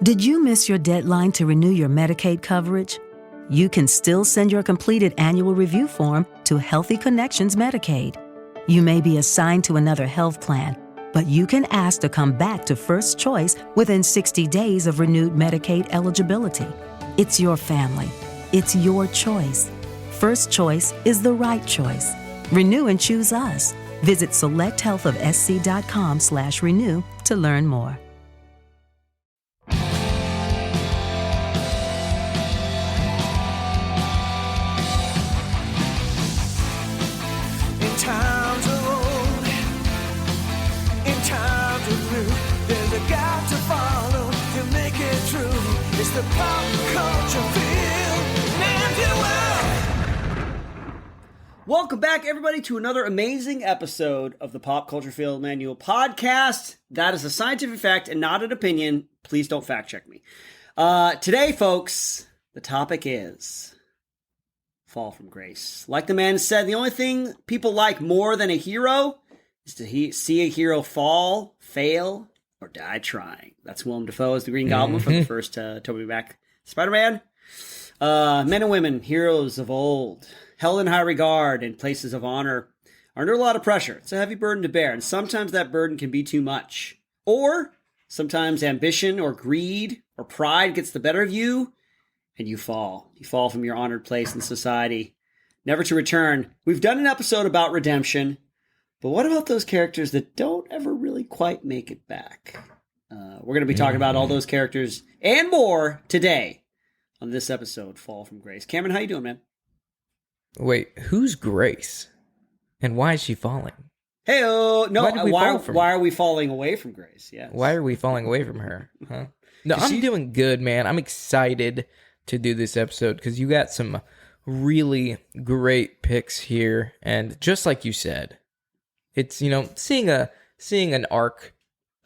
Did you miss your deadline to renew your Medicaid coverage? You can still send your completed annual review form to Healthy Connections Medicaid. You may be assigned to another health plan, but you can ask to come back to First Choice within 60 days of renewed Medicaid eligibility. It's your family. It's your choice. First Choice is the right choice. Renew and choose us. Visit selecthealthofsc.com/renew to learn more. It's the Pop Culture Field Manual. Welcome back, everybody, to another amazing episode of the Pop Culture Field Manual podcast. That is a scientific fact and not an opinion. Please don't fact check me. Today, folks, the topic is fall from grace. Like the man said, the only thing people like more than a hero is to see a hero fall, fail, or die trying. That's Willem Dafoe as the Green Goblin from the first Tobey Mac Spider-Man. Men and women, heroes of old, held in high regard in places of honor, are under a lot of pressure. It's a heavy burden to bear, and sometimes that burden can be too much. Or sometimes ambition or greed or pride gets the better of you, and you fall. You fall from your honored place in society, never to return. We've done an episode about redemption, but what about those characters that don't ever really quite make it back? We're going to be talking about all those characters and more today on this episode, Fall from Grace. Cameron, how you doing, man? Wait, who's Grace? And why is she falling? Hey-oh! No, why are we falling away from Grace? Yes. Why are we falling away from her? Huh? No, I'm doing good, man. I'm excited to do this episode because you got some really great picks here. And just like you said, it's, seeing an arc.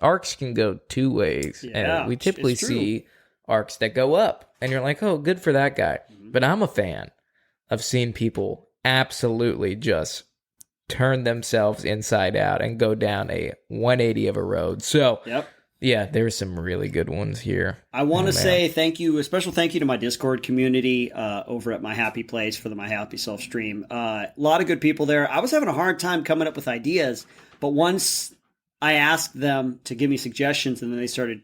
Arcs can go two ways. Yeah, and we typically see arcs that go up. And you're like, oh, good for that guy. Mm-hmm. But I'm a fan of seeing people absolutely just turn themselves inside out and go down a 180 of a road. So, yeah, there's some really good ones here. I want to say thank you, a special thank you to my Discord community over at My Happy Place for the My Happy Self stream. A lot of good people there. I was having a hard time coming up with ideas, but once I asked them to give me suggestions and then they started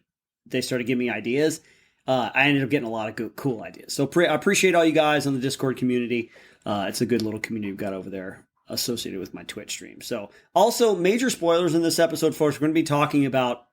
giving me ideas, I ended up getting a lot of good, cool ideas. So I appreciate all you guys on the Discord community. It's a good little community we've got over there associated with my Twitch stream. So also major spoilers in this episode, folks. We're going to be talking about,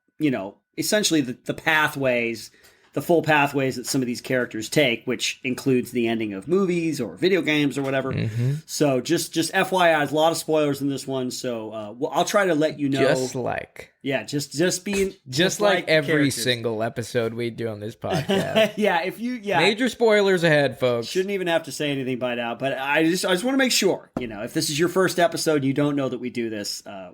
essentially the pathways, the full pathways that some of these characters take, which includes the ending of movies or video games or whatever. Mm-hmm. So just FYI, there's a lot of spoilers in this one. So I'll try to let you know. Just like every every characters. Single episode we do on this podcast. Major spoilers ahead, folks. Shouldn't even have to say anything by now, but I just want to make sure, if this is your first episode and you don't know that we do this a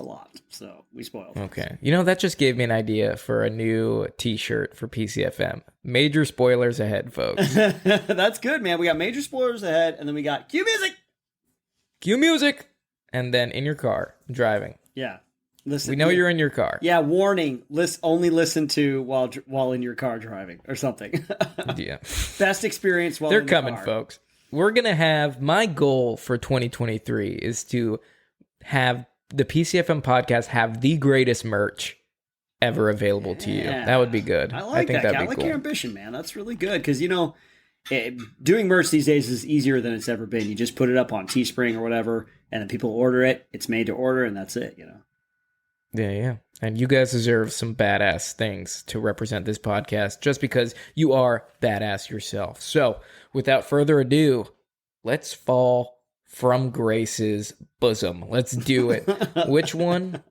lot. So we spoil things. Okay. That just gave me an idea for a new t-shirt for PCFM. Major spoilers ahead, folks. That's good, man. We got major spoilers ahead, and then we got cue music. Cue music. And then in your car, driving. Yeah. Listen, we know you're in your car. Yeah, warning. Only listen to while in your car driving or something. Yeah. Best experience while They're in the coming, car. folks. We're going to have, my goal for 2023 is to have the PCFM podcast have the greatest merch ever available to you. That would be good. I think that'd be cool. I like your ambition, man. That's really good because, doing merch these days is easier than it's ever been. You just put it up on Teespring or whatever, and then people order it. It's made to order, and that's it, Yeah. And you guys deserve some badass things to represent this podcast just because you are badass yourself. So, without further ado, let's fall from Grace's bosom. Let's do it. Which one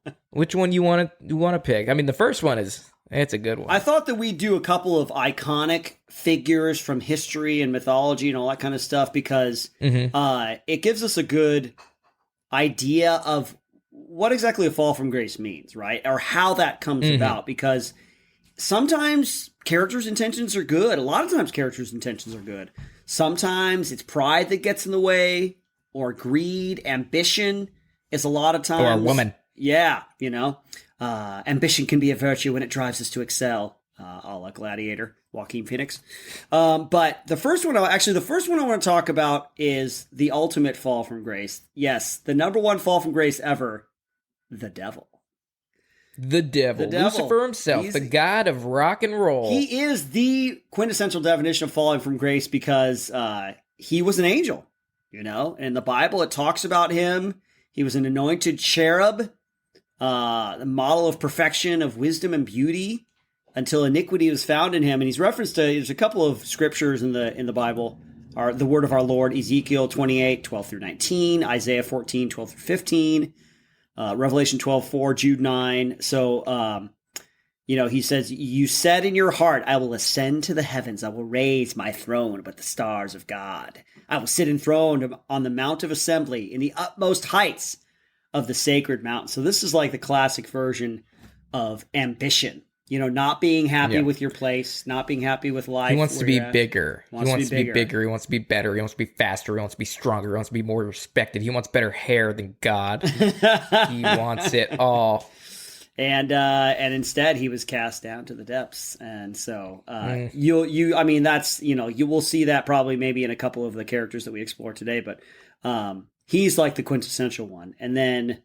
you want to pick? I mean, the first one it's a good one. I thought that we'd do a couple of iconic figures from history and mythology and all that kind of stuff because it gives us a good idea of what exactly a fall from grace means, right? Or how that comes about, because sometimes characters' intentions are good. A lot of times characters' intentions are good. Sometimes it's pride that gets in the way, or greed, ambition is a lot of times. Or a woman. Yeah, ambition can be a virtue when it drives us to excel. a la Gladiator, Joaquin Phoenix. But the first one I want to talk about is the ultimate fall from grace. Yes, the number one fall from grace ever, the devil. The devil. Lucifer himself, the god of rock and roll. He is the quintessential definition of falling from grace because he was an angel, you know. In the Bible, it talks about him. He was an anointed cherub, the model of perfection, of wisdom and beauty, until iniquity was found in him. And he's referenced to, there's a couple of scriptures in the Bible, are the word of our Lord, Ezekiel 28, 12 through 19, Isaiah 14, 12 through 15, Revelation 12:4, Jude 9. So, he says, you said in your heart, I will ascend to the heavens. I will raise my throne above the stars of God. I will sit enthroned on the mount of assembly in the utmost heights of the sacred mountain. So this is like the classic version of ambition. Not being happy with your place, not being happy with life. He wants to be bigger. He wants to be bigger. He wants to be better. He wants to be faster. He wants to be stronger. He wants to be more respected. He wants better hair than God. He wants it all. And instead he was cast down to the depths. And so you will see that probably maybe in a couple of the characters that we explore today, but he's like the quintessential one. And then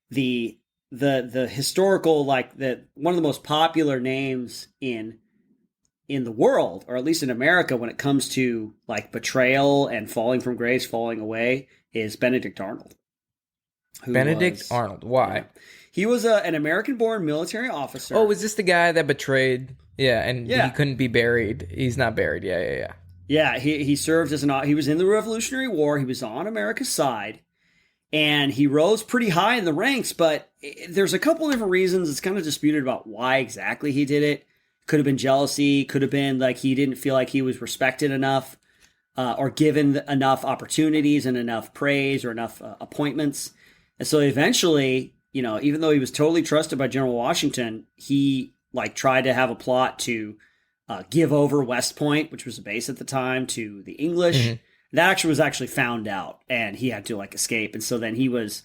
the historical, one of the most popular names in the world, or at least in America, when it comes to like betrayal and falling from grace, falling away, is Benedict Arnold. Arnold. Why? He was an American-born military officer. Oh, is this the guy that betrayed? Yeah, and he couldn't be buried. He's not buried. Yeah. Yeah, he served as he was in the Revolutionary War. He was on America's side. And he rose pretty high in the ranks, but there's a couple different reasons. It's kind of disputed about why exactly he did it. Could have been jealousy. Could have been like he didn't feel like he was respected enough or given enough opportunities and enough praise or enough appointments. And so eventually, even though he was totally trusted by General Washington, he tried to have a plot to give over West Point, which was a base at the time, to the English. Mm-hmm. That was actually found out, and he had to escape. And so then he was,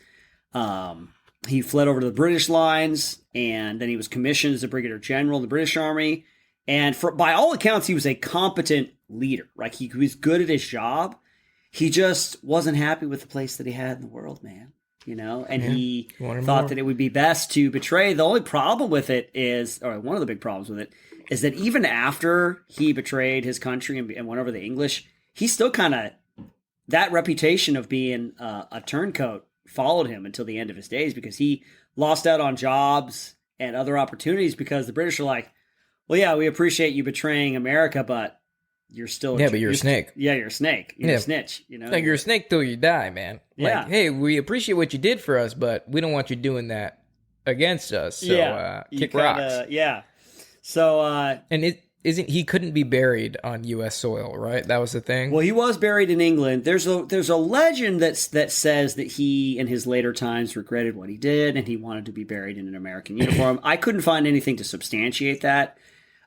he fled over to the British lines, and then he was commissioned as a brigadier general in the British Army. And by all accounts, he was a competent leader. Right? He was good at his job. He just wasn't happy with the place that he had in the world, man. And he thought that it would be best to betray. The only problem with it is, or one of the big problems with it, is that even after he betrayed his country and went over the English, he still kind of, that reputation of being a turncoat followed him until the end of his days, because he lost out on jobs and other opportunities because the British are like, well, yeah, we appreciate you betraying America, but you're still but you're a snake. Yeah, you're a snake. You're a snitch. Like you're a snake till you die, man. Yeah. Hey, we appreciate what you did for us, but we don't want you doing that against us. So kick rocks. Yeah. So and he couldn't be buried on U.S. soil, right? That was the thing. Well, he was buried in England. There's a legend that says that he, in his later times, regretted what he did and he wanted to be buried in an American uniform. I couldn't find anything to substantiate that.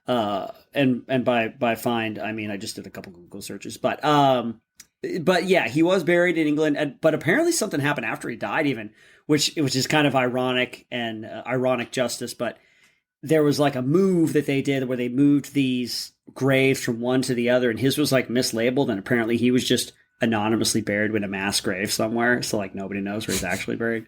And by find, I mean I just did a couple Google searches, but yeah, he was buried in England. But apparently something happened after he died, even which is kind of ironic and ironic justice, but. There was a move that they did where they moved these graves from one to the other, and his was mislabeled, and apparently he was just anonymously buried with a mass grave somewhere, so nobody knows where he's actually buried.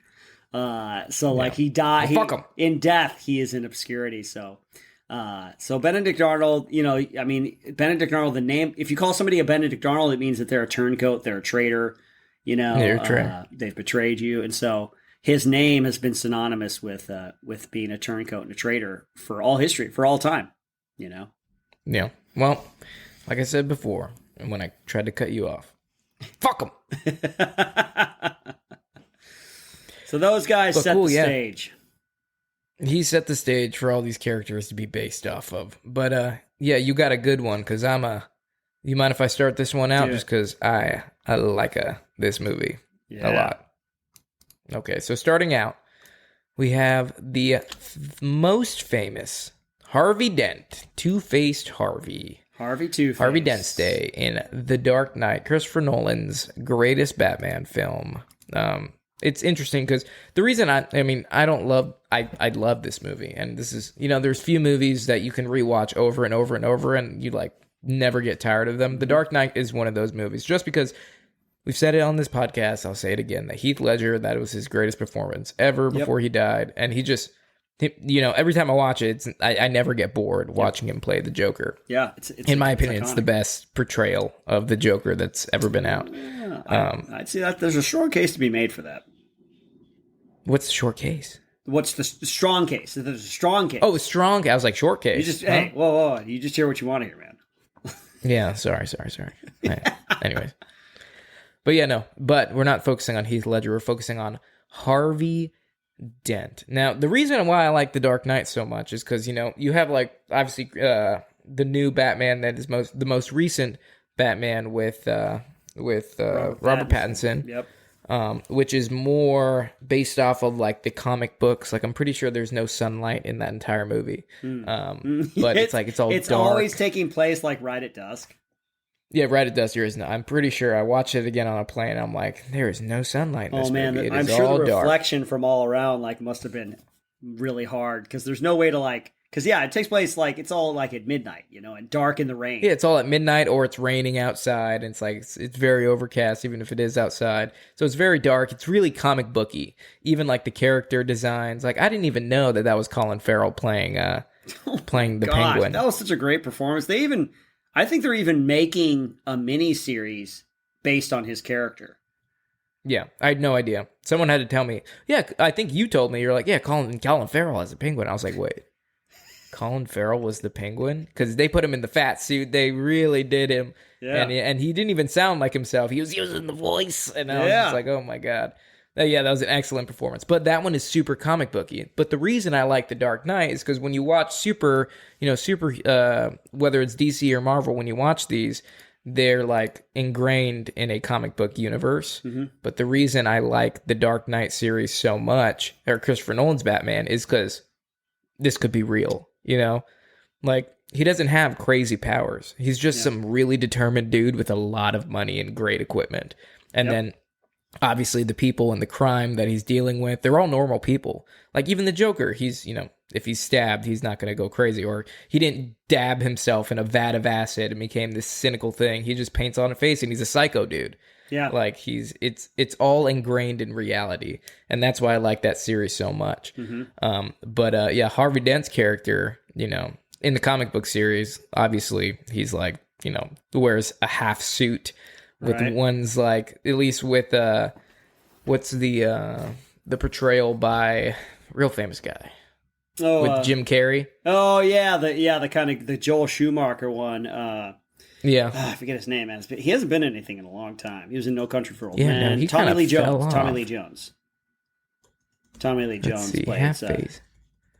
He died. Well, fuck him. In death, he is in obscurity. So Benedict Arnold, Benedict Arnold, the name. If you call somebody a Benedict Arnold, it means that they're a turncoat, they're a traitor. They're a traitor. They've betrayed you, and so. His name has been synonymous with being a turncoat and a traitor for all history, for all time, Yeah. Well, like I said before, and when I tried to cut you off, fuck them. So those guys set the stage. He set the stage for all these characters to be based off of. But you got a good one, because you mind if I start this one out? Just because I like this movie a lot. Okay, so starting out, we have the most famous Harvey Dent, Two-Faced Harvey. Harvey Two-Face. Harvey Dent's in The Dark Knight, Christopher Nolan's greatest Batman film. it's interesting because the reason I love this movie, and this is, there's few movies that you can rewatch over and over and over and you like never get tired of them. The Dark Knight is one of those movies, just because we've said it on this podcast. I'll say it again, that Heath Ledger, that was his greatest performance ever before he died. And every time I watch it, I never get bored watching him play the Joker. Yeah. In my opinion, it's the best portrayal of the Joker that's ever been out. Yeah, I'd say that there's a strong case to be made for that. What's the short case? What's the strong case? There's a strong case. Oh, strong. I was like, short case. You just, hey, whoa. You just hear what you want to hear, man. Yeah, sorry. Anyways. But yeah, no. But we're not focusing on Heath Ledger. We're focusing on Harvey Dent. Now, the reason why I like The Dark Knight so much is because, you have, like, obviously the new Batman that is the most recent Batman with Robert Pattinson. Yep. Which is more based off of like the comic books. Like I'm pretty sure there's no sunlight in that entire movie. But it's all it's dark. always taking place like right at dusk. Yeah, right at dusk. There is no. I'm pretty sure I watched it again on a plane. I'm like, there is no sunlight in this movie. I'm sure the reflection from all around like must have been really hard because there's no way to like. Because, it takes place, like, it's all, like, at midnight, and dark in the rain. Yeah, it's all at midnight, or it's raining outside, and it's, like, it's very overcast, even if it is outside. So it's very dark. It's really comic booky. Even, like, the character designs. Like, I didn't even know that was Colin Farrell playing the Penguin. That was such a great performance. I think they're even making a mini-series based on his character. Yeah, I had no idea. Someone had to tell me. Yeah, I think you told me. You're like, yeah, Colin Farrell as a Penguin. I was like, wait. Colin Farrell was the Penguin? Because they put him in the fat suit. They really did him. Yeah. And he didn't even sound like himself. He was using the voice. And I was just like, oh my God. Yeah, that was an excellent performance. But that one is super comic booky. But the reason I like The Dark Knight is because when you watch whether it's DC or Marvel, when you watch these, they're like ingrained in a comic book universe. Mm-hmm. But the reason I like the Dark Knight series so much, or Christopher Nolan's Batman, is because this could be real. Like he doesn't have crazy powers. He's just some really determined dude with a lot of money and great equipment. And then obviously the people and the crime that he's dealing with, they're all normal people. Like even the Joker, he's, if he's stabbed, he's not going to go crazy. Or he didn't dab himself in a vat of acid and became this cynical thing. He just paints on a face and he's a psycho dude. Yeah. Like it's all ingrained in reality. And that's why I like that series so much. Mm-hmm. But Harvey Dent's character, in the comic book series, obviously he's like, wears a half suit with ones like, at least with, what's the portrayal by real famous guy with Jim Carrey. Oh yeah. The kind of the Joel Schumacher one. I forget his name, man. He hasn't been in anything in a long time. He was in No Country for Old Men. No, Tommy Lee Jones. Tommy Lee Jones plays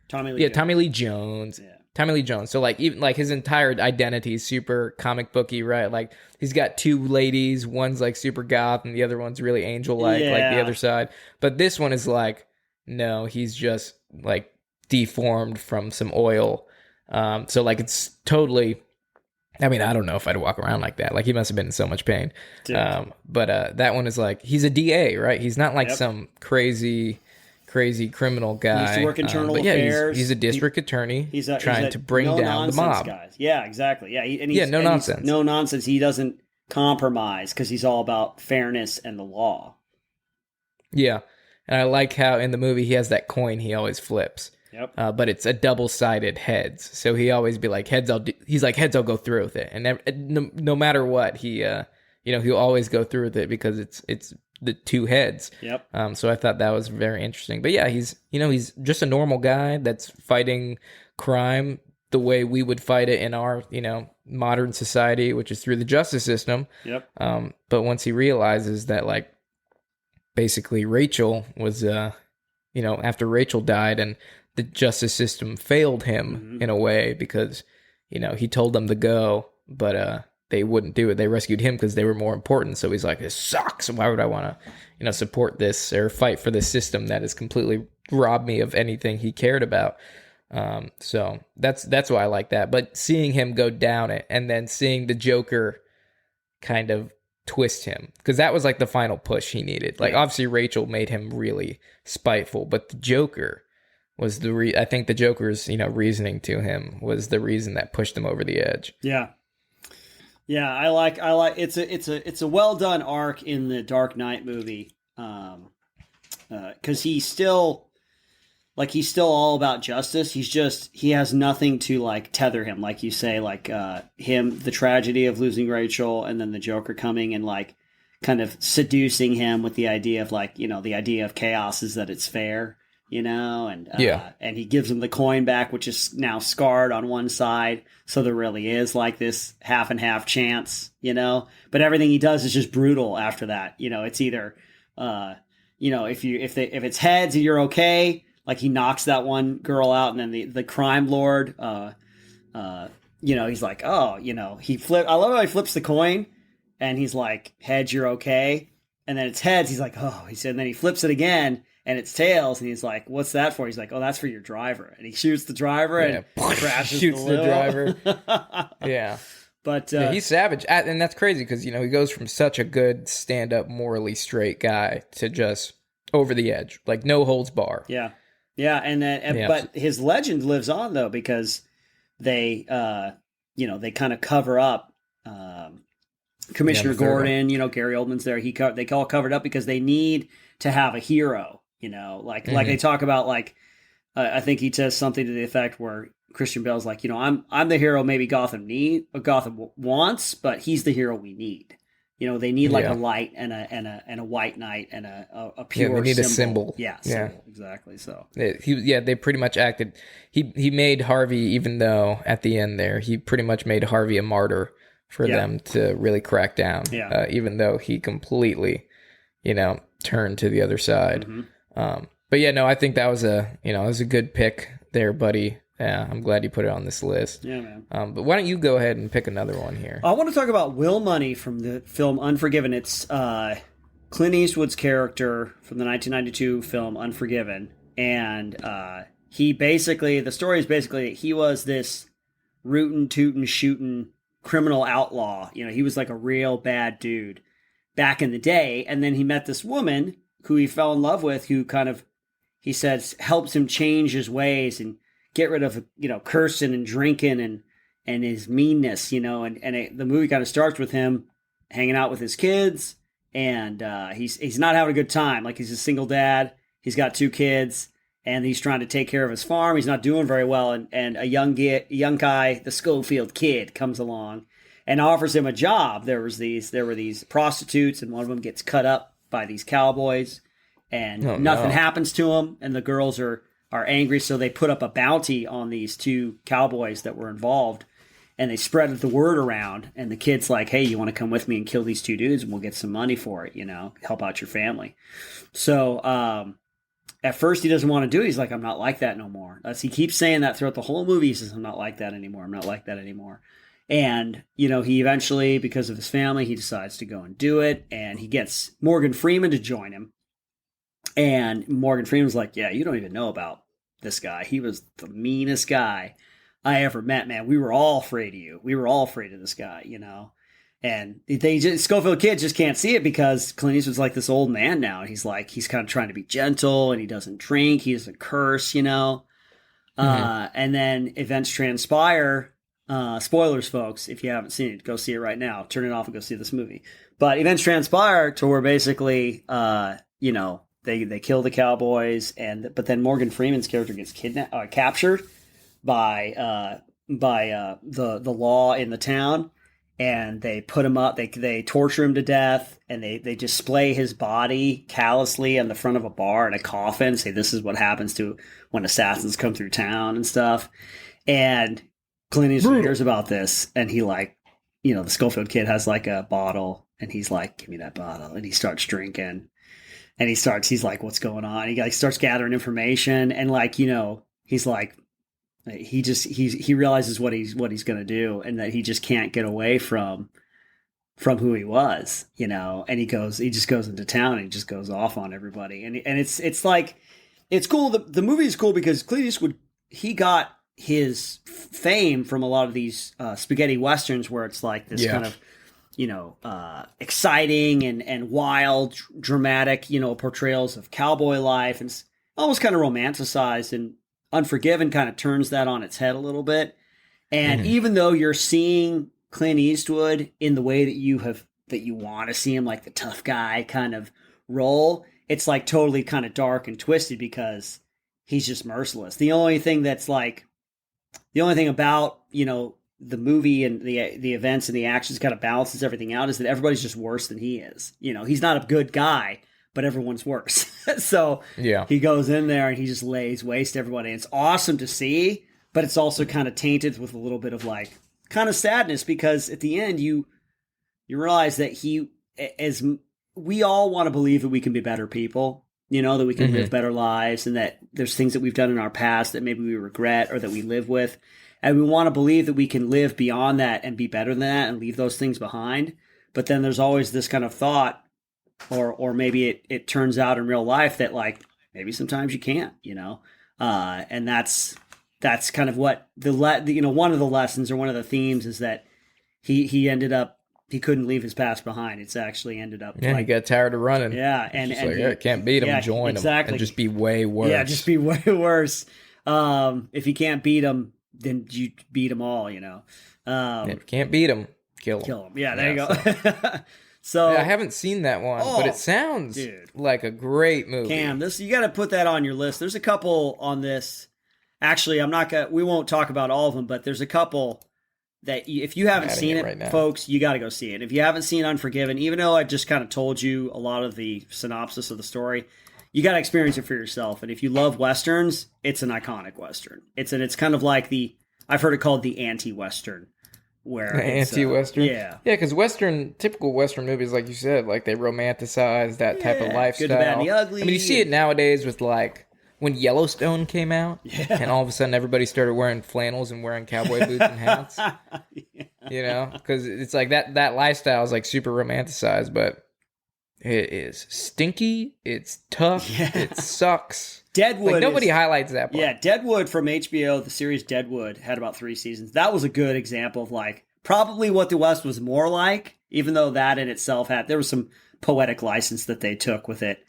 Tommy Lee. Yeah, Tommy Lee Jones. Yeah. Tommy Lee Jones. So like even like his entire identity is super comic booky, right? Like he's got two ladies, one's like super goth and the other one's really angel like the other side. But this one is like, no, he's just like deformed from some oil. So like it's totally, I mean, I don't know if I'd walk around like that. Like he must have been in so much pain. But that one is like, he's a DA, right? He's not like some crazy criminal guy. He used to work internal affairs. He's a district attorney. He's trying to bring down the mob. Guys. Yeah, exactly. Yeah, no nonsense. No nonsense. He doesn't compromise because he's all about fairness and the law. Yeah, and I like how in the movie he has that coin he always flips. Yep. But it's a double-sided heads, so he always be like heads. He's like heads. I'll go through with it, and no matter what, he'll always go through with it because it's the two heads. Yep. So I thought that was very interesting. But yeah, he's just a normal guy that's fighting crime the way we would fight it in our, modern society, which is through the justice system. Yep. But once he realizes that like basically Rachel was after Rachel died and the justice system failed him in a way because, he told them to go, but they wouldn't do it. They rescued him because they were more important. So he's like, this sucks. Why would I want to, support this or fight for this system that has completely robbed me of anything he cared about? So that's why I like that. But seeing him go down it and then seeing the Joker kind of twist him, because that was like the final push he needed. Like, obviously Rachel made him really spiteful, but the Joker was I think the Joker's, reasoning to him was the reason that pushed him over the edge. Yeah. Yeah, I like it's a well done arc in the Dark Knight movie. Cuz he's still all about justice. He has nothing to like tether him, like you say, like the tragedy of losing Rachel, and then the Joker coming and like kind of seducing him with the idea of like, the idea of chaos is that it's fair, and and he gives him the coin back, which is now scarred on one side, so there really is like this half and half chance, but everything he does is just brutal after that. It's either if it's heads and you're okay, like he knocks that one girl out, and then the crime lord he's like, I love how he flips the coin and he's like, heads, you're okay, and then it's heads, he's like, oh, he said, and then he flips it again and it's tails, and he's like, what's that for? He's like, oh, that's for your driver, and he shoots the driver and crashes shoots the driver. Yeah. But he's savage, and that's crazy because he goes from such a good stand-up, morally straight guy to just over the edge, like no holds bar. Yeah, and then but his legend lives on though, because they they kind of cover up Commissioner Gordon. Gary Oldman's there. They all covered up because they need to have a hero. Like they talk about, like I think he says something to the effect where Christian Bale's like, I'm the hero maybe Gotham wants, but he's the hero we need. They need like a light and a white knight and a pure. Yeah, they need symbol. a symbol. Yeah, symbol, exactly. So they pretty much acted. He made Harvey, even though at the end there he pretty much made Harvey a martyr for them to really crack down. Yeah. Even though he completely, turned to the other side. Mm-hmm. But yeah, no, I think that was it was a good pick there, buddy. Yeah, I'm glad you put it on this list. Yeah, man. But why don't you go ahead and pick another one here? I want to talk about Will Money from the film Unforgiven. It's Clint Eastwood's character from the 1992 film Unforgiven. And the story is basically he was this rootin', tootin', shootin' criminal outlaw. He was like a real bad dude back in the day. And then he met this woman who he fell in love with, who kind of, he says, helps him change his ways and get rid of, cursing and drinking and his meanness, the movie kind of starts with him hanging out with his kids, and he's not having a good time. Like, he's a single dad. He's got 2 kids, and he's trying to take care of his farm. He's not doing very well, and a young guy, the Schofield Kid, comes along and offers him a job. There were these prostitutes, and one of them gets cut up by these cowboys, and nothing happens to him, and the girls are angry, so they put up a bounty on these 2 cowboys that were involved, and they spread the word around, and the kid's like, hey, you want to come with me and kill these 2 dudes, and we'll get some money for it, help out your family. So at first he doesn't want to do it. He's like, I'm not like that no more. He keeps saying that throughout the whole movie. He says, I'm not like that anymore. I'm not like that anymore. And, he eventually, because of his family, he decides to go and do it, and he gets Morgan Freeman to join him. And Morgan Freeman's like, yeah, you don't even know about this guy. He was the meanest guy I ever met, man. We were all afraid of you. We were all afraid of this guy, And Schofield Kid just can't see it because Clint Eastwood's like this old man now. And he's kind of trying to be gentle, and he doesn't drink. He doesn't curse, And then events transpire. Spoilers, folks. If you haven't seen it, go see it right now. Turn it off and go see this movie. But events transpire to where basically, They kill the cowboys, but then Morgan Freeman's character gets captured by the law in the town, and they put him up. They torture him to death, and they display his body callously on the front of a bar in a coffin, and say this is what happens to when assassins come through town and stuff. And Clint Eastwood hears about this, and he the Schofield Kid has like a bottle, and he's like, give me that bottle, and he starts drinking. And he's like, what's going on? He starts gathering information, and he's like, he realizes what he's going to do, and that he just can't get away from who he was, and he just goes into town and he just goes off on everybody. And it's like, it's cool. The movie is cool because Clint Eastwood, he got his fame from a lot of these spaghetti westerns where it's like this kind of exciting and wild, dramatic, portrayals of cowboy life, and almost kind of romanticized. And Unforgiven kind of turns that on its head a little bit. And even though you're seeing Clint Eastwood in the way that you want to see him, like the tough guy kind of role, it's like totally kind of dark and twisted because he's just merciless. The only thing about, the movie and the events and the actions kind of balances everything out is that everybody's just worse than he is. He's not a good guy, but everyone's worse. So he goes in there and he just lays waste to everybody. It's awesome to see, but it's also kind of tainted with a little bit of like kind of sadness, because at the end you realize that we all want to believe that we can be better people, that we can live better lives, and that there's things that we've done in our past that maybe we regret or that we live with. And we want to believe that we can live beyond that and be better than that and leave those things behind. But then there's always this kind of thought, or maybe it turns out in real life that like maybe sometimes you can't, and that's kind of what one of the lessons or one of the themes is that he ended up, he couldn't leave his past behind. It's actually ended up he got tired of running. Yeah, and I can't beat him, join him, and just be way worse. Yeah, just be way worse. If you can't beat him, then you beat them all, if you can't beat him, kill him. Kill him. Yeah, there you go. So I haven't seen that one, but it sounds like a great movie. Cam, you got to put that on your list. There's a couple on this. Actually, we won't talk about all of them, but there's a couple that if you haven't seen it, right, folks, you got to go see it. If you haven't seen Unforgiven, even though I just kind of told you a lot of the synopsis of the story, you got to experience it for yourself. And if you love Westerns, it's an iconic Western. It's kind of like I've heard it called the anti-Western. Anti-Western? Yeah. Yeah, because typical Western movies, like you said, like they romanticize that type of lifestyle. Good, the bad, and the ugly. I mean, you see it nowadays with like when Yellowstone came out, and all of a sudden everybody started wearing flannels and wearing cowboy boots and hats. Because it's like that lifestyle is like super romanticized, but it is stinky, it's tough, it sucks. Deadwood. Like, nobody highlights that part. Yeah, Deadwood from HBO, the series Deadwood, had about 3 seasons. That was a good example of like probably what the West was more like, even though that in itself there was some poetic license that they took with it,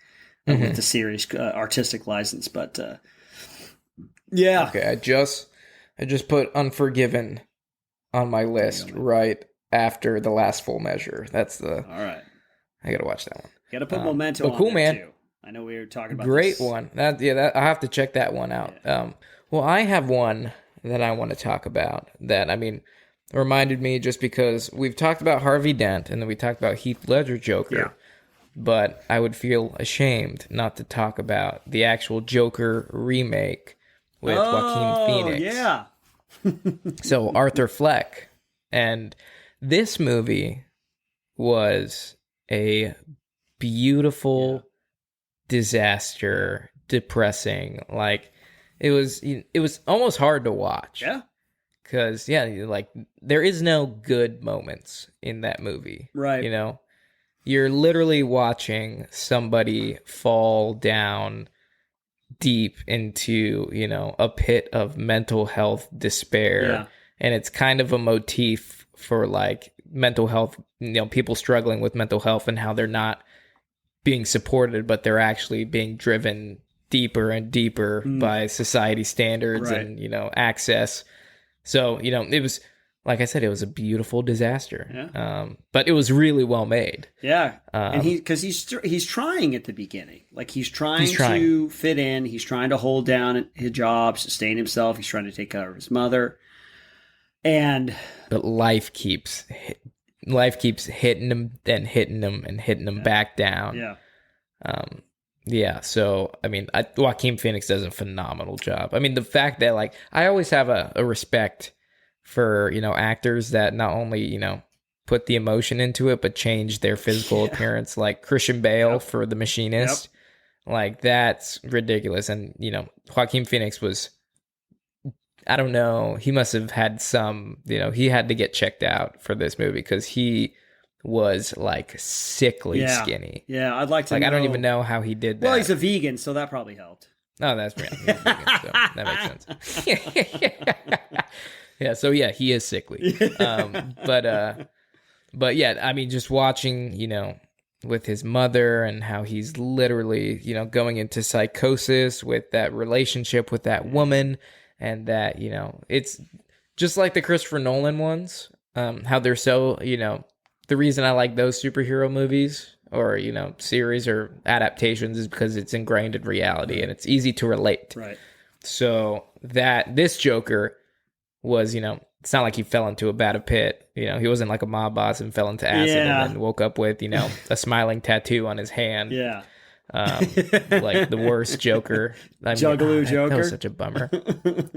with the series artistic license. But yeah. Okay, I just put Unforgiven on my list right after The Last Full Measure. All right. I gotta watch that one. Got to put Memento on cool, there man. too. I know we were talking about great this. one. I have to check that one out. Yeah. Well, I have one that I want to talk about that, reminded me just because we've talked about Harvey Dent and then we talked about Heath Ledger Joker, but I would feel ashamed not to talk about the actual Joker remake with Joaquin Phoenix. Yeah. So Arthur Fleck. And this movie was a beautiful disaster, depressing. Like it was almost hard to watch. Yeah. Because like there is no good moments in that movie. Right. You're literally watching somebody fall down deep into, a pit of mental health despair. Yeah. And it's kind of a motif for like mental health, people struggling with mental health and how they're not being supported, but they're actually being driven deeper and deeper by society standards and, access. So, it was, like I said, it was a beautiful disaster. Yeah. But it was really well made. Yeah. And he's trying at the beginning. Like he's trying to fit in. He's trying to hold down his job, sustain himself. He's trying to take care of his mother. But life keeps hitting him and hitting him and hitting him back down. Yeah. So, Joaquin Phoenix does a phenomenal job. The fact that like, I always have a respect for, actors that not only, put the emotion into it, but change their physical appearance, like Christian Bale for The Machinist. Like that's ridiculous. And, Joaquin Phoenix was, I don't know, he must have had some, he had to get checked out for this movie because he was like sickly skinny. Yeah, I'd like to know. I don't even know how he did that. Well, he's a vegan, so that probably helped. Oh, that's right. He's a vegan, so that makes sense. Yeah, so he is sickly. But But yeah, I mean, just watching, with his mother and how he's literally, going into psychosis with that relationship with that woman, and that, it's just like the Christopher Nolan ones, how they're so, the reason I like those superhero movies or, series or adaptations is because it's ingrained in reality and it's easy to relate. Right. So this Joker was, it's not like he fell into a bad pit. He wasn't like a mob boss and fell into acid and then woke up with, a smiling tattoo on his hand. Yeah. Like the worst Joker. Juggalo Joker. That was such a bummer.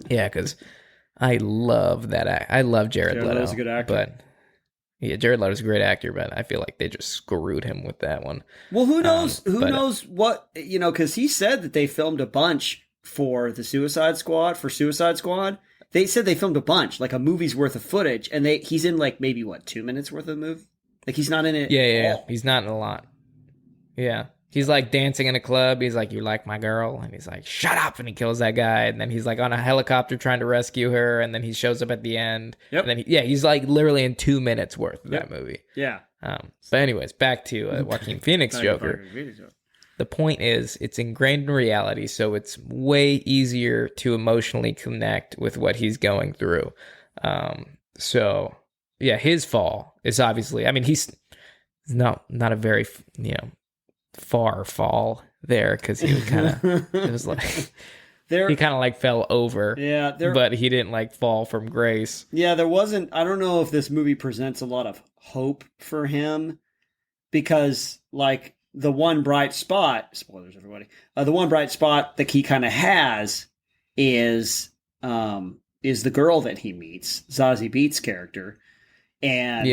Yeah, because I love that. I love Jared Leto. Leto's a good actor. But yeah, Jared Leto's a great actor, but I feel like they just screwed him with that one. Well, who knows? Who knows what, because he said that they filmed a bunch for Suicide Squad. They said they filmed a bunch, like a movie's worth of footage, and he's in like maybe 2 minutes worth of the movie? Like he's not in it. Yeah. He's not in a lot. Yeah. He's like dancing in a club. He's like, "You like my girl?" And he's like, "Shut up!" And he kills that guy. And then he's like on a helicopter trying to rescue her. And then he shows up at the end. Yep. And then he's like literally in 2 minutes worth of that movie. Yeah. But anyways, back to Joaquin Phoenix Joker. The point is, it's ingrained in reality, so it's way easier to emotionally connect with what he's going through. So yeah, his fall is obviously, I mean, he's not a very, far fall there, because he kind of, it was like, he kind of like fell over. Yeah. But he didn't like fall from grace. Yeah, there wasn't, I don't know if this movie presents a lot of hope for him, because like, the one bright spot, spoilers everybody, the one bright spot that he kind of has is the girl that he meets, Zazie Beetz' character. And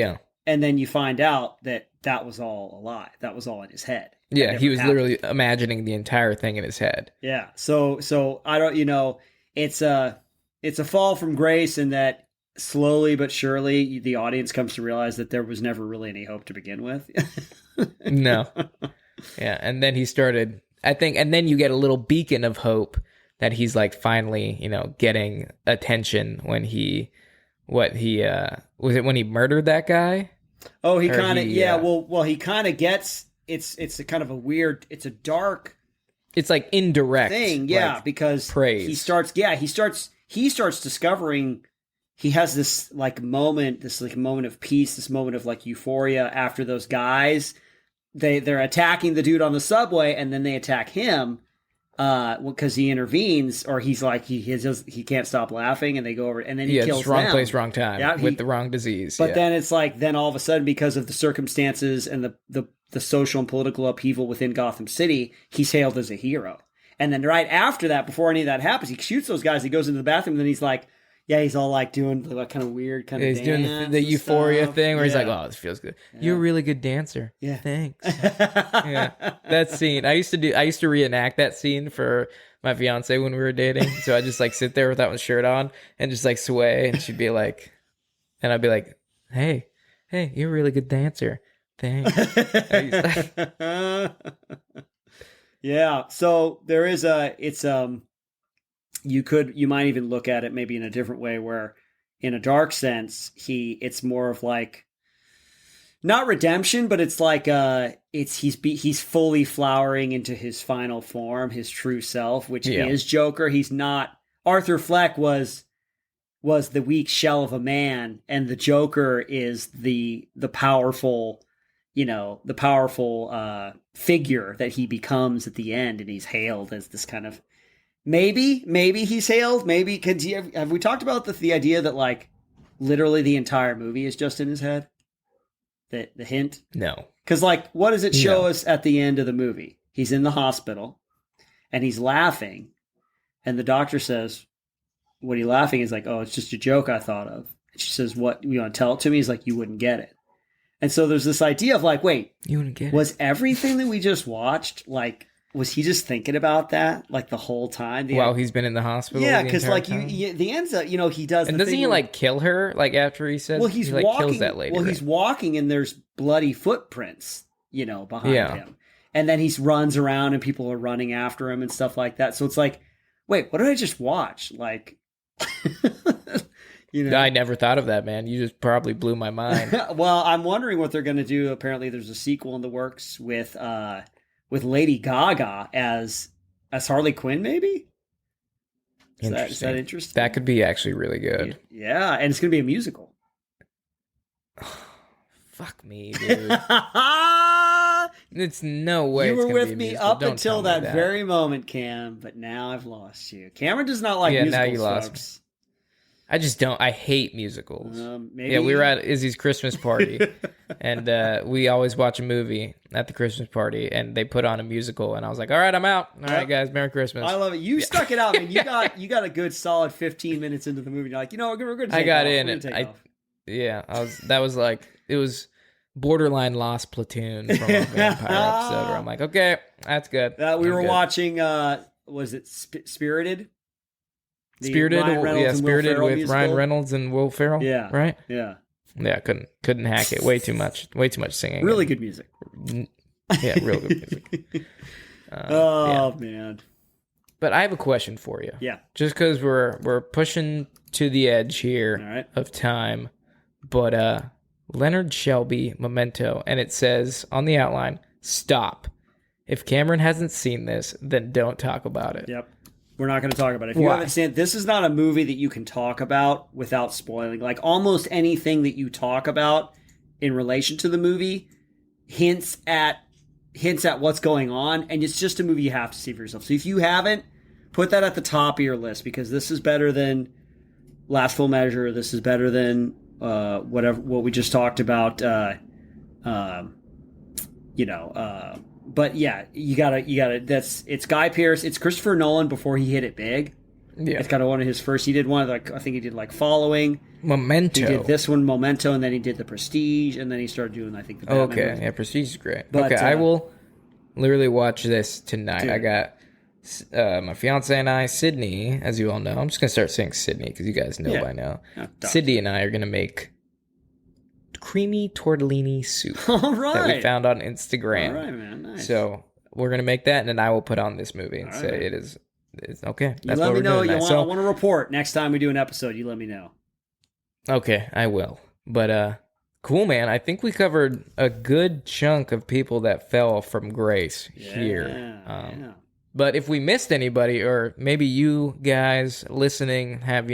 then you find out that was all a lie. That was all in his head. Yeah, he was literally imagining the entire thing in his head. Yeah. So I don't, it's a fall from grace, in that slowly but surely the audience comes to realize that there was never really any hope to begin with. No. Yeah, and then he started, I think, and then you get a little beacon of hope that he's like finally, getting attention when he was it when he murdered that guy? Oh, he kind of, well, he kind of gets, it's a kind of a weird, it's a dark, it's like indirect thing, like, because praise. he starts discovering, he has this moment of peace, this moment of like euphoria after those guys, they're attacking the dude on the subway, and then they attack him because he intervenes, or he's like he can't stop laughing, and they go over, and then he kills wrong them. place, wrong time, with the wrong disease. But then it's like, then all of a sudden, because of the circumstances and the social and political upheaval within Gotham City, he's hailed as a hero. And then right after that, before any of that happens, he shoots those guys. He goes into the bathroom, and then he's like, he's all like doing like kind of weird kind of he's dance, doing the euphoria stuff. thing where he's like, "Oh, this feels good. You're a really good dancer." Yeah, thanks. Yeah, that scene. I used to reenact that scene for my fiance when we were dating. So I just like sit there without my shirt on and just like sway, and she'd be like, and I'd be like, "Hey, you're a really good dancer. Thanks." Yeah. So there is you might even look at it maybe in a different way, where in a dark sense, it's more of like, not redemption, but it's like he's fully flowering into his final form, his true self, which is Joker. He's not, Arthur Fleck was the weak shell of a man, and the Joker is the powerful, figure that he becomes at the end, and he's hailed as this kind of, maybe he's hailed, maybe, have we talked about the idea that like literally the entire movie is just in his head? The hint? No. Because like, what does it show us at the end of the movie? He's in the hospital and he's laughing, and the doctor says, "What are you laughing?" He's like, "Oh, it's just a joke I thought of." And she says, "What, you want to tell it to me?" He's like, "You wouldn't get it." And so there's this idea of like, wait, you wouldn't get was everything that we just watched, like, was he just thinking about that like the whole time? While he's been in the hospital? Yeah, because like the ends up, he does. And doesn't he like kill her like after he says? Well, he like walking. Kills that lady. Well, he's walking and there's bloody footprints, behind him, and then he runs around and people are running after him and stuff like that. So it's like, wait, what did I just watch? Like, You know? I never thought of that, man. You just probably blew my mind. Well, I'm wondering what they're going to do. Apparently, there's a sequel in the works with Lady Gaga as Harley Quinn, maybe. Is that interesting? That could be actually really good. Yeah, and it's going to be a musical. Fuck me, dude. It's no way. You it's were gonna with be a me musical. up Don't until tell me that very moment, Cam, but now I've lost you. Cameron does not like Yeah, now musicals, you lost folks. I just don't. I hate musicals. Maybe... Yeah, we were at Izzy's Christmas party, and we always watch a movie at the Christmas party, and they put on a musical, and I was like, "All right, I'm out. All right, guys, Merry Christmas." I love it. You stuck it out, man. You got a good solid 15 minutes into the movie. You're like, we're going to take I got off. in We're it. gonna take off. Yeah, it was borderline Lost Platoon from a vampire episode where I'm like, okay, that's good. We were good. watching, was it Spirited? Spirited with musical? Ryan Reynolds and Will Ferrell. Yeah. Right? Yeah. Yeah, couldn't hack it. Way too much singing. Really good music. Yeah, real good music. Man. But I have a question for you. Yeah. Just because we're pushing to the edge here All right. of time, but Leonard Shelby, Memento, and it says on the outline, stop. If Cameron hasn't seen this, then don't talk about it. Yep. We're not going to talk about it. If you haven't seen it, this is not a movie that you can talk about without spoiling. Like almost anything that you talk about in relation to the movie hints at what's going on, and it's just a movie you have to see for yourself. So if you haven't, put that at the top of your list, because this is better than Last Full Measure. This is better than what we just talked about. But yeah, you gotta. It's Guy Pearce. It's Christopher Nolan before he hit it big. Yeah, it's kind of one of his first. He did one of I think he did like Following. Memento. He did this one, Memento, and then he did The Prestige, and then he started doing, I think, the Batman Okay, movie. yeah, Prestige is great. But, okay, I will literally watch this tonight. Dude. I got my fiance and I, Sydney, as you all know. I'm just gonna start saying Sydney because you guys know by now. Sydney and I are gonna make creamy tortellini soup All right. that we found on Instagram. All right, man. Nice. So we're gonna make that, and then I will put on this movie and say right. it's okay. You That's let what me we're know. doing. I want to report next time we do an episode. You let me know. Okay, I will. But cool, man. I think we covered a good chunk of people that fell from grace here. Yeah. But if we missed anybody, or maybe you guys listening have,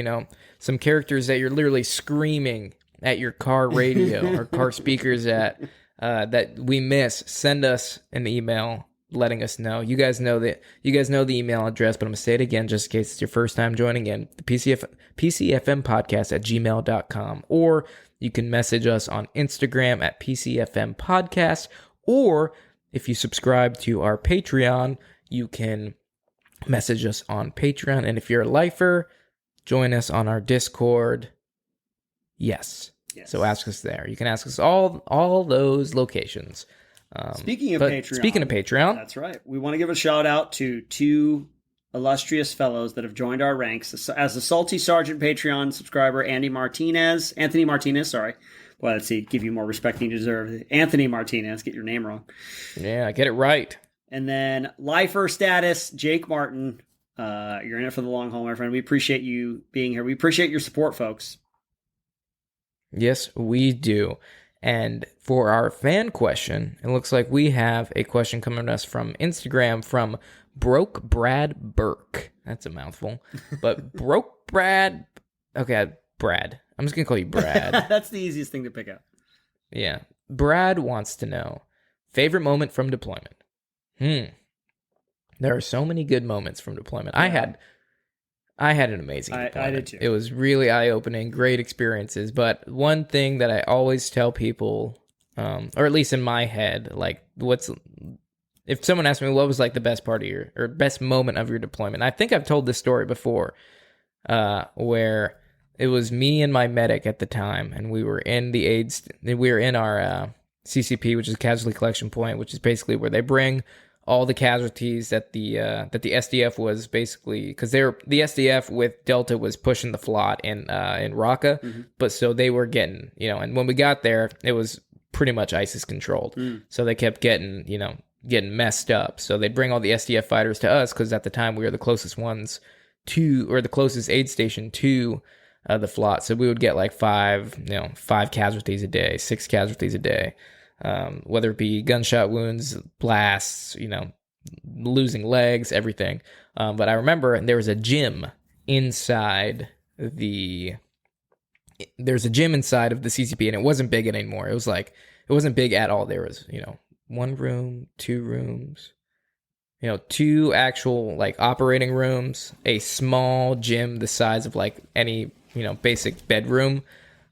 some characters that you're literally screaming at your car radio or car speakers at that we miss, send us an email letting us know. You guys know the email address, but I'm going to say it again just in case it's your first time joining in. The PCFM podcast at gmail.com. Or you can message us on Instagram at PCFM podcast. Or if you subscribe to our Patreon, you can message us on Patreon. And if you're a lifer, join us on our Discord. Yes. So ask us there. You can ask us all those locations. Speaking of Patreon, that's right. We want to give a shout out to two illustrious fellows that have joined our ranks as a Salty Sergeant Patreon subscriber, Anthony Martinez. Well, let's see, give you more respect than you deserve. Anthony Martinez, get your name wrong. Yeah, get it right. And then lifer status, Jake Martin. You're in it for the long haul, my friend. We appreciate you being here. We appreciate your support, folks. Yes, we do. And for our fan question, it looks like we have a question coming to us from Instagram from Broke Brad Burke. That's a mouthful. But Broke Brad... Okay, Brad. I'm just going to call you Brad. That's the easiest thing to pick up. Yeah. Brad wants to know, favorite moment from deployment. There are so many good moments from deployment. Yeah. I had an amazing deployment. I did too. It was really eye-opening, great experiences. But one thing that I always tell people, or at least in my head, like if someone asks me what was like the best part of or best moment of your deployment, I think I've told this story before, where it was me and my medic at the time, and we were in our CCP, which is Casualty Collection Point, which is basically where they bring all the casualties that the SDF was basically, because the SDF with Delta was pushing the FLOT in Raqqa, but so they were getting, and when we got there, it was pretty much ISIS controlled, so they kept getting messed up. So they'd bring all the SDF fighters to us because at the time we were the closest ones to, or the closest aid station to the FLOT. So we would get like five casualties a day, 6 casualties a day, whether it be gunshot wounds, blasts, losing legs, everything. But I remember there was a gym inside there's a gym inside of the CCP, and it wasn't big anymore. It wasn't big at all. There was, 1 room, 2 rooms, 2 actual like operating rooms, a small gym the size of like any, basic bedroom,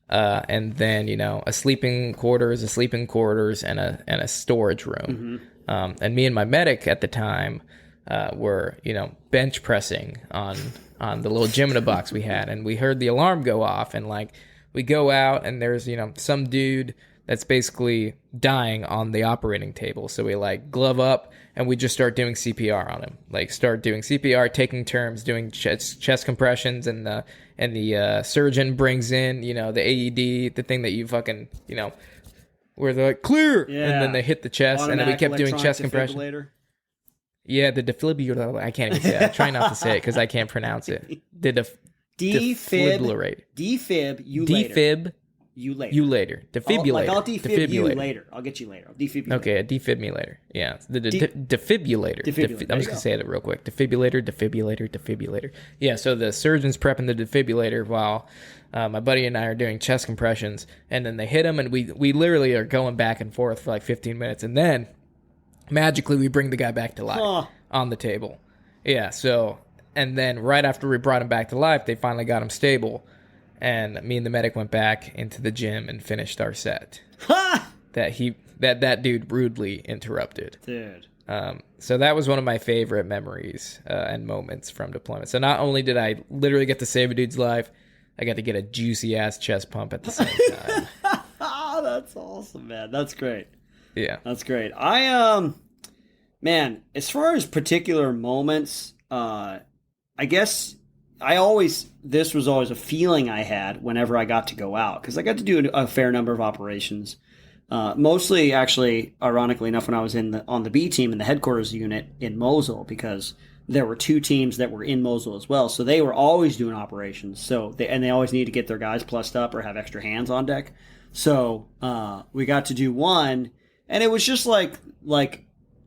and then, a sleeping quarters, and a storage room. And me and my medic at the time were, bench pressing on the little gym in a box we had, and we heard the alarm go off, and like we go out, and there's some dude that's basically dying on the operating table. So we like glove up, and we just start doing CPR on him. Like start doing CPR, taking turns, doing chest compressions, and the surgeon brings in the AED, the thing that you fucking where they're like clear, and then they hit the chest, and then we kept doing chest compression. Yeah, the defibrillator. I can't even say it. I try not to say it because I can't pronounce it. Defibrillate. Defib. You later. Defibrillator. I'll defib you later. I'll get you later. I'll defib you Okay, a defibrillator. Yeah. The defibrillator. I'm just going to say it real quick. Defibrillator. Yeah, so the surgeon's prepping the defibrillator while my buddy and I are doing chest compressions, and then they hit him, and we literally are going back and forth for like 15 minutes, and then magically we bring the guy back to life on the table. Yeah, so, and then right after we brought him back to life, they finally got him stable. And me and the medic went back into the gym and finished our set. That dude rudely interrupted. Dude. So that was one of my favorite memories and moments from deployment. So not only did I literally get to save a dude's life, I got to get a juicy ass chest pump at the same time. That's awesome, man. That's great. Yeah. That's great. Man, as far as particular moments, I guess this was always a feeling I had whenever I got to go out, because I got to do a fair number of operations. Mostly, actually, ironically enough, when I was on the B team in the headquarters unit in Mosul, because there were 2 teams that were in Mosul as well, so they were always doing operations. So they always need to get their guys plussed up or have extra hands on deck. So we got to do one, and it was just like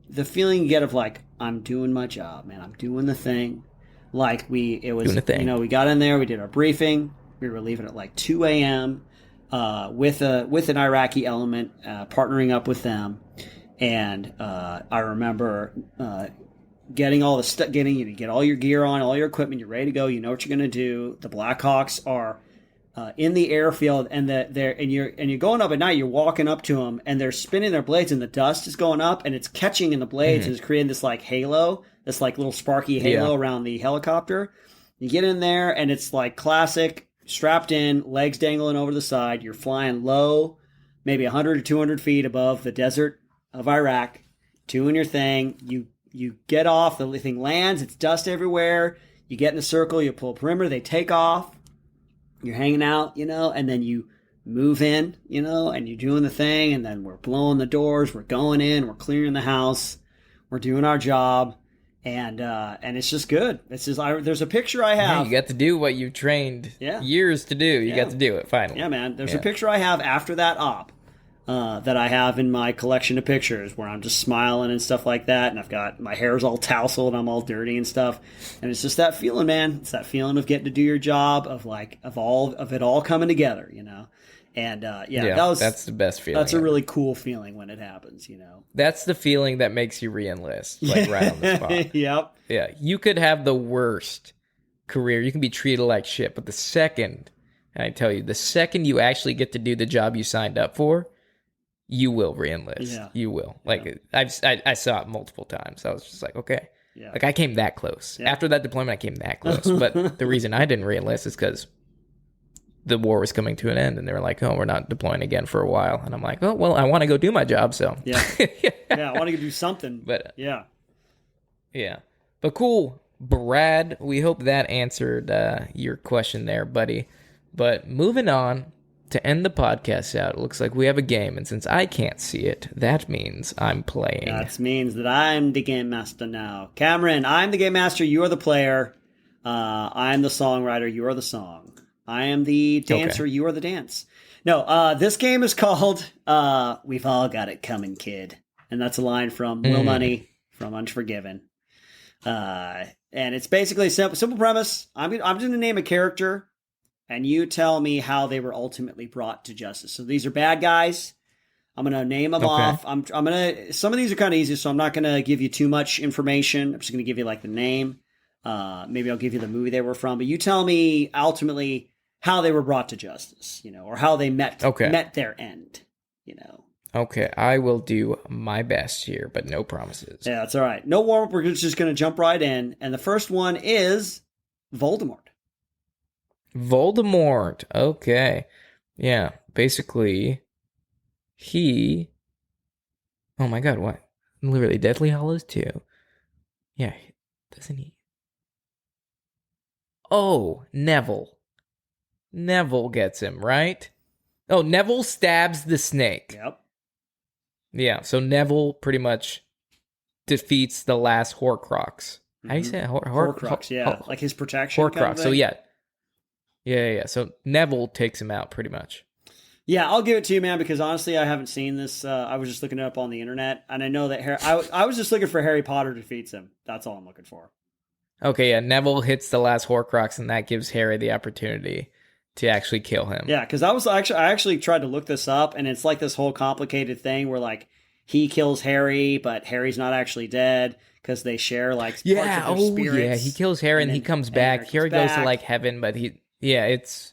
the feeling you get of like, I'm doing my job, man. I'm doing the thing. Like we got in there, we did our briefing. We were leaving at like 2 a.m. With an Iraqi element, partnering up with them, and I remember getting all the stuff, you get all your gear on, all your equipment, you're ready to go. You know what you're gonna do. The Blackhawks are in the airfield, and you're going up at night. You're walking up to them, and they're spinning their blades, and the dust is going up, and it's catching in the blades, and it's creating this like halo. This like little sparky halo around the helicopter. You get in there, and it's like classic, strapped in, legs dangling over the side. You're flying low, maybe 100 or 200 feet above the desert of Iraq, doing your thing. You get off, the thing lands, it's dust everywhere. You get in a circle, you pull perimeter, they take off. You're hanging out, and then you move in, and you're doing the thing, and then we're blowing the doors, we're going in, we're clearing the house, we're doing our job. And it's just good. It's just there's a picture I have. Yeah, you got to do what you trained years to do. You got to do it finally. Yeah, man. There's a picture I have after that op that I have in my collection of pictures where I'm just smiling and stuff like that, and I've got my hair's all tousled, I'm all dirty and stuff, and it's just that feeling, man. It's that feeling of getting to do your job, of it all coming together, And that's the best feeling. That's a really cool feeling when it happens, That's the feeling that makes you re-enlist, like right on the spot. Yep. Yeah, you could have the worst career. You can be treated like shit, but the second you actually get to do the job you signed up for, you will re-enlist. Yeah. You will. Like I saw it multiple times. I was just like, okay. Yeah. Like I came that close. Yeah. After that deployment, I came that close. But the reason I didn't re-enlist is because the war was coming to an end, and they were like, "Oh, we're not deploying again for a while." And I'm like, "Oh, well, I want to go do my job." So yeah, I want to go do something. But yeah. But cool, Brad. We hope that answered your question there, buddy. But moving on to end the podcast out, it looks like we have a game, and since I can't see it, that means I'm playing. That means that I'm the game master now, Cameron. I'm the game master. You are the player. I'm the songwriter. You are the song. I am the dancer. Okay. You are the dance. No, this game is called "We've All Got It Coming, Kid," and that's a line from Will Money from Unforgiven. And it's basically a simple premise. I'm just going to name a character, and you tell me how they were ultimately brought to justice. So these are bad guys. I'm going to name them off. I'm going to. Some of these are kind of easy, so I'm not going to give you too much information. I'm just going to give you like the name. Maybe I'll give you the movie they were from, but you tell me ultimately how they were brought to justice, or how they met their end, Okay, I will do my best here, but no promises. Yeah, that's all right. No warm-up. We're just going to jump right in. And the first one is Voldemort. Voldemort. Okay. Yeah, basically, he... Oh my god, what? Literally, Deathly Hallows 2. Yeah, doesn't he? Oh, Neville. Neville gets him, right? Oh, Neville stabs the snake. Yep. Yeah, so Neville pretty much defeats the last Horcrux. How do you say it? Horcrux, yeah. Like his protection. Horcrux, kind of so thing. yeah. So Neville takes him out pretty much. Yeah, I'll give it to you, man, because honestly, I haven't seen this. I was just looking it up on the internet, and I know that I was just looking for Harry Potter defeats him. That's all I'm looking for. Okay, yeah, Neville hits the last Horcrux, and that gives Harry the opportunity to actually kill him. Yeah, because I actually tried to look this up, and it's like this whole complicated thing where like he kills Harry, but Harry's not actually dead because they share like parts of their spirits. Yeah, he kills Harry and he comes back. Harry goes to like heaven, but it's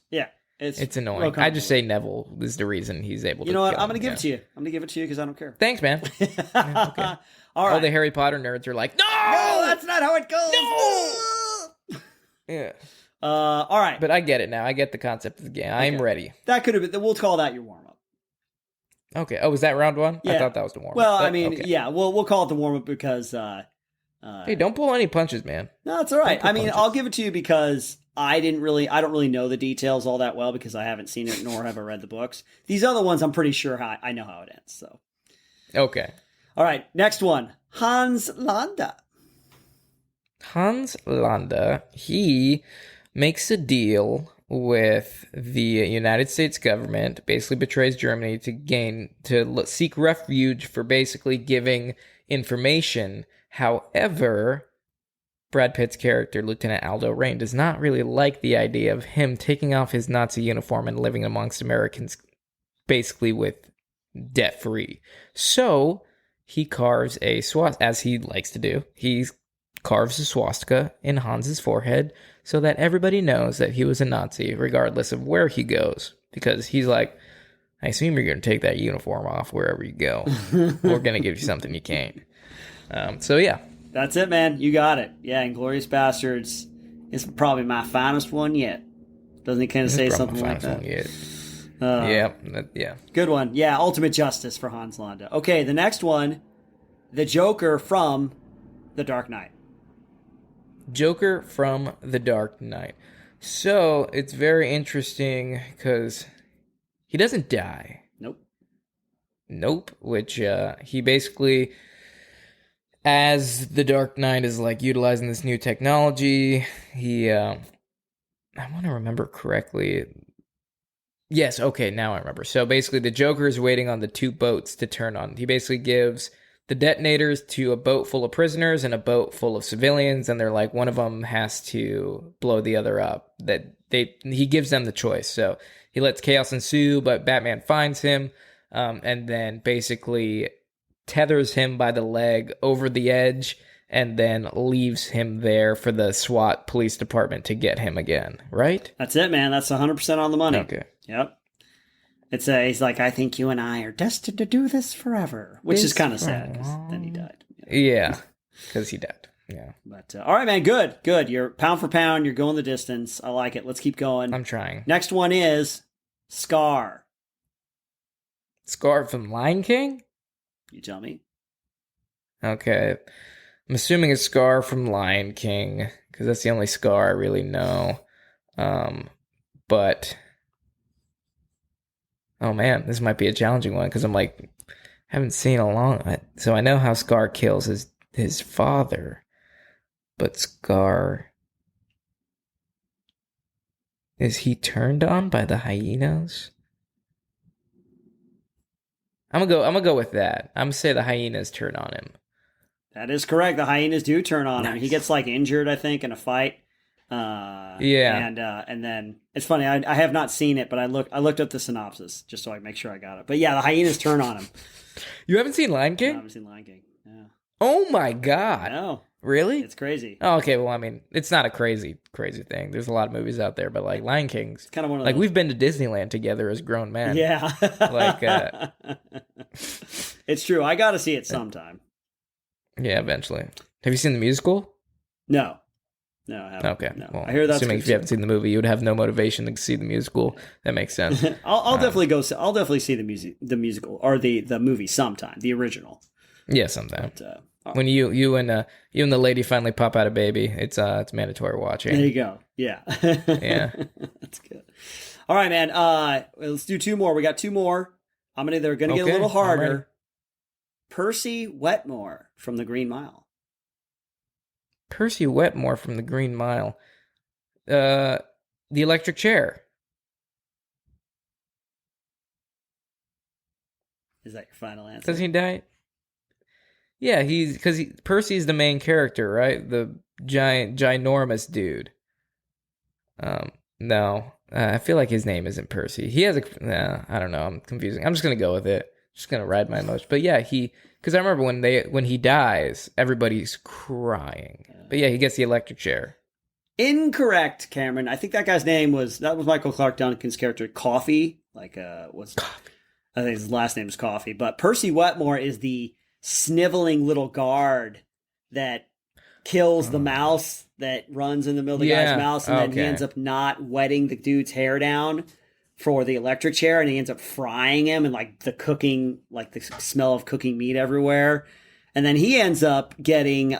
annoying. I just say Neville is the reason he's able to. You know what? Kill I'm going to him, give it to you. I'm going to give it to you because I don't care. Thanks, man. Yeah, okay. All right. All the Harry Potter nerds are like, no, that's not how it goes. No. Yeah. All right. But I get it now. I get the concept of the game. I'm ready. That could have been. We'll call that your warm up. Okay. Oh, was that round one? Yeah. I thought that was the warm up. Well, I mean, yeah. We'll call it the warm up because. Hey, don't pull any punches, man. No, it's all right. I mean, punches. I'll give it to you because I don't really know the details all that well because I haven't seen it nor have I read the books. These other ones, I'm pretty sure I know how it ends. So. Okay. All right. Next one, Hans Landa. Hans Landa, he makes a deal with the United States government, basically betrays Germany to seek refuge for basically giving information. However, Brad Pitt's character, Lieutenant Aldo Raine, does not really like the idea of him taking off his Nazi uniform and living amongst Americans basically with debt-free. So he carves a swastika, as he likes to do. He carves a swastika in Hans's forehead so that everybody knows that he was a Nazi regardless of where he goes. Because he's like, I assume you're going to take that uniform off wherever you go. We're going to give you something you can't. So yeah. That's it, man. You got it. Yeah, Inglourious Bastards is probably my finest one yet. Doesn't he kind of say something like that? Yeah. Good one. Yeah, Ultimate Justice for Hans Landa. Okay, the next one, the Joker from The Dark Knight. Joker from The Dark Knight. So it's very interesting because he doesn't die. Nope. Which he basically, as the Dark Knight is like utilizing this new technology, he I want to remember correctly. Yes, okay, now I remember. So basically the Joker is waiting on the two boats to turn on. He basically gives the detonators to a boat full of prisoners and a boat full of civilians, and they're like, one of them has to blow the other up. He gives them the choice. So he lets chaos ensue, but Batman finds him, and then basically tethers him by the leg over the edge, and then leaves him there for the SWAT police department to get him again, right? That's it, man. That's 100% on the money. Okay. Yep. He's like, I think you and I are destined to do this forever, which is kind of sad because then he died. Yeah, because he died. Yeah. But all right, man. Good. You're pound for pound. You're going the distance. I like it. Let's keep going. I'm trying. Next one is Scar. Scar from Lion King? You tell me. Okay. I'm assuming it's Scar from Lion King because that's the only Scar I really know. But oh man, this might be a challenging one because I'm like, haven't seen a long. So I know how Scar kills his father, but Scar Is he turned on by the hyenas? I'm gonna go with that. I'm gonna say the hyenas turn on him. That is correct. The hyenas do turn on him. He gets like injured, I think, in a fight. And then it's funny. I have not seen it, but I looked up the synopsis just so I make sure I got it. But yeah, the hyenas turn on him. You haven't seen Lion No, King? I haven't seen Lion King. Yeah. Oh my god! No, Really? it's crazy. Oh, okay. Well, I mean, it's not a crazy thing. There's a lot of movies out there, but like Lion King's, It's kind of one of like those. we've been to Disneyland together as grown men. Yeah. Like, it's true. I got to see it sometime. Yeah, eventually. Have you seen the musical? No, I haven't. Okay. No. Well, I hear that's assuming good if you haven't seen the movie, you would have no motivation to see the musical. That makes sense. I'll definitely go. I'll definitely see the musical or the movie sometime, the original. Yeah, sometime. But, When you and the lady finally pop out a baby, it's mandatory watching. there you go. Yeah. Yeah. That's good. All right, man. Let's do two more. We got two more. They're gonna get a Okay, little I'm harder. ready. Percy Wetmore from The Green Mile. Percy Wetmore from The Green Mile. The Electric Chair. Is that your final answer? Does he die? Yeah, Percy's the main character, right? The ginormous dude. No, I feel like his name isn't Percy. He has I don't know. I'm confusing. I'm just gonna go with it. Just gonna ride my emotion. But yeah, because I remember when he dies, everybody's crying. But yeah, he gets the electric chair. Incorrect, Cameron. I think that guy's name was Michael Clark Duncan's character, Coffee. Coffee. I think his last name is Coffee. But Percy Wetmore is the sniveling little guard that kills the mouse that runs in the middle of the guy's mouth, and then he ends up not wetting the dude's hair down for the electric chair, and he ends up frying him, and like the smell of cooking meat everywhere. And then he ends up getting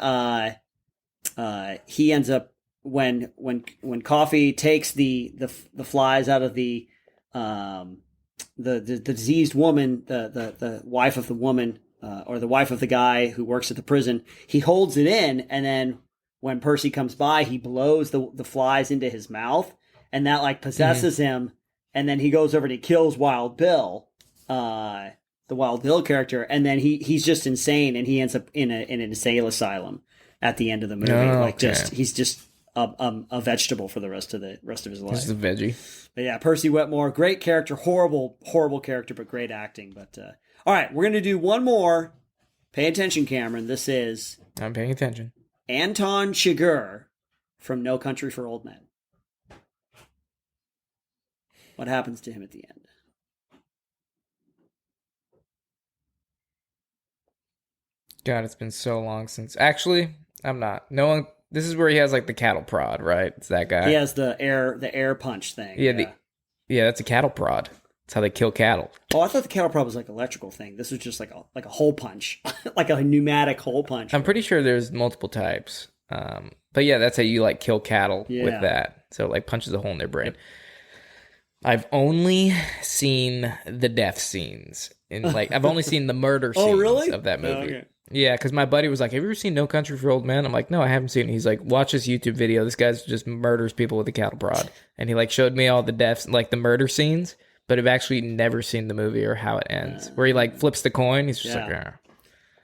when Coffee takes the flies out of the diseased woman, the wife of the woman, or the wife of the guy who works at the prison, he holds it in, and then when Percy comes by, he blows the flies into his mouth, and that like possesses him, and then he goes over and he kills Wild Bill, the Wild Bill character, and then he's just insane, and he ends up in an insane asylum at the end of the movie. He's just a vegetable for the rest of his life. He's a veggie. But yeah, Percy Wetmore, great character, horrible character, but great acting. But all right, we're gonna do one more. Pay attention, Cameron. This is I'm paying attention. Anton Chigurh from No Country for Old Men. What happens to him at the end? God, it's been so long since. Actually, I'm not. No one. This is where he has like the cattle prod, right? It's that guy. He has the air punch thing. Yeah, that's a cattle prod. That's how they kill cattle. Oh, I thought the cattle prod was like an electrical thing. This was just like a hole punch, like a pneumatic hole punch. I'm pretty sure there's multiple types. But yeah, that's how you like kill cattle with that. So it, like punches a hole in their brain. I've only seen the death scenes I've only seen the murder scenes of that movie. Oh, okay. Yeah, because my buddy was like, "Have you ever seen No Country for Old Men?" I'm like, "No, I haven't seen it." He's like, "Watch this YouTube video. This guy just murders people with a cattle prod," and he like showed me all the deaths, like the murder scenes. But I've actually never seen the movie or how it ends, where he like flips the coin. He's just like, "Ah."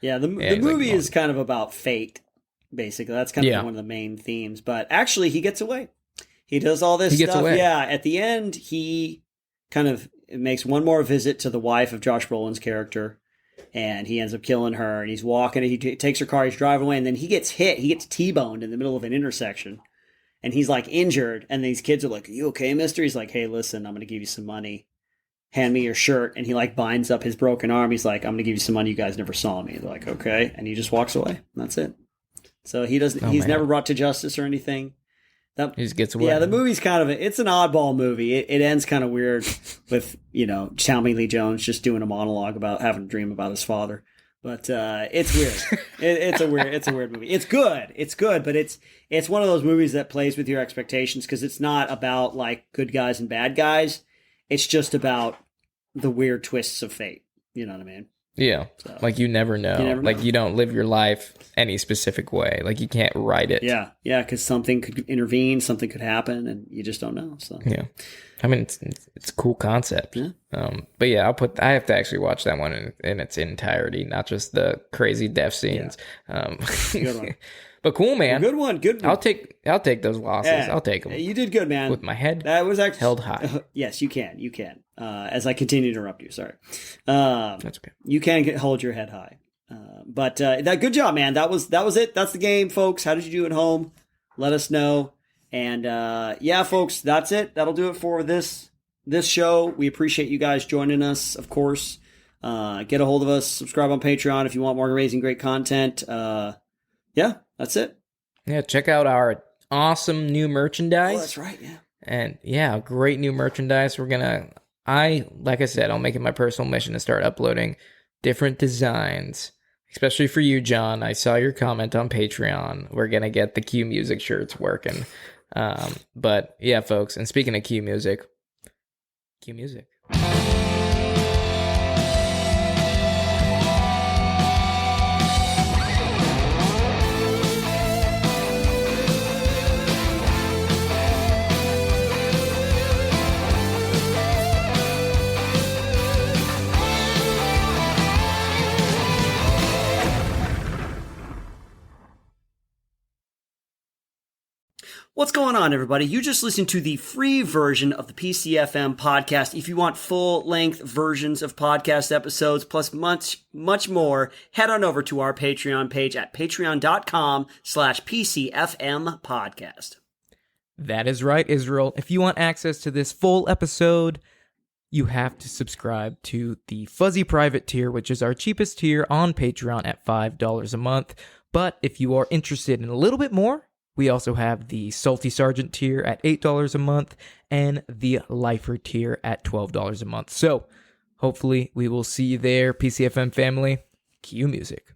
Yeah, the movie is kind of about fate, basically. That's kind of one of the main themes. But actually, he gets away. He does all this stuff. Gets away. Yeah, at the end, he kind of makes one more visit to the wife of Josh Brolin's character, and he ends up killing her. And he's walking, and he takes her car, he's driving away, and then he gets hit. He gets T-boned in the middle of an intersection, and he's like injured. And these kids are like, "Are you okay, mister?" He's like, "Hey, listen, I'm going to give you some money. Hand me your shirt." And he like binds up his broken arm. He's like, "I'm going to give you some money. You guys never saw me." They're like, "Okay." And he just walks away. And that's it. So he doesn't. He's never brought to justice or anything. He just gets away. Yeah, the movie's kind of it's an oddball movie. It ends kind of weird with Tommy Lee Jones just doing a monologue about having a dream about his father. But it's weird. It's a weird movie. It's good, but it's one of those movies that plays with your expectations because it's not about like good guys and bad guys. It's just about the weird twists of fate. You know what I mean? Yeah. So, Like you never know. never Like know. you don't live your life any specific way. Like you can't write it. Yeah, because something could intervene, something could happen, and you just don't know. So Yeah. I mean, it's a cool concept. Yeah. But yeah, I have to actually watch that one in its entirety, not just the crazy death scenes. Good one. But cool, man. Good one. I'll take those losses. Yeah. I'll take them You did good, man. with my head That was actually held high. Yes, you can. You can. As I continue to interrupt you, sorry. That's okay. You can hold your head high. But that good job, man. That was it. That's the game, folks. How did you do at home? Let us know. And yeah, folks, that's it. That'll do it for this show. We appreciate you guys joining us, of course. Get a hold of us. Subscribe on Patreon if you want more amazing, great content. Yeah, that's it. Yeah, check out our awesome new merchandise. Oh, that's right. Yeah. And yeah, great new merchandise. Like I said, I'll make it my personal mission to start uploading different designs, especially for you, John. I saw your comment on Patreon. We're going to get the Q Music shirts working. But yeah, folks. And speaking of Q Music. What's going on, everybody? You just listened to the free version of the PCFM podcast. If you want full-length versions of podcast episodes, plus much, much more, head on over to our Patreon page at patreon.com/PCFM podcast. That is right, Israel. If you want access to this full episode, you have to subscribe to the Fuzzy Private tier, which is our cheapest tier on Patreon at $5 a month. But if you are interested in a little bit more, we also have the Salty Sergeant tier at $8 a month and the Lifer tier at $12 a month. So hopefully we will see you there, PCFM family. Cue music.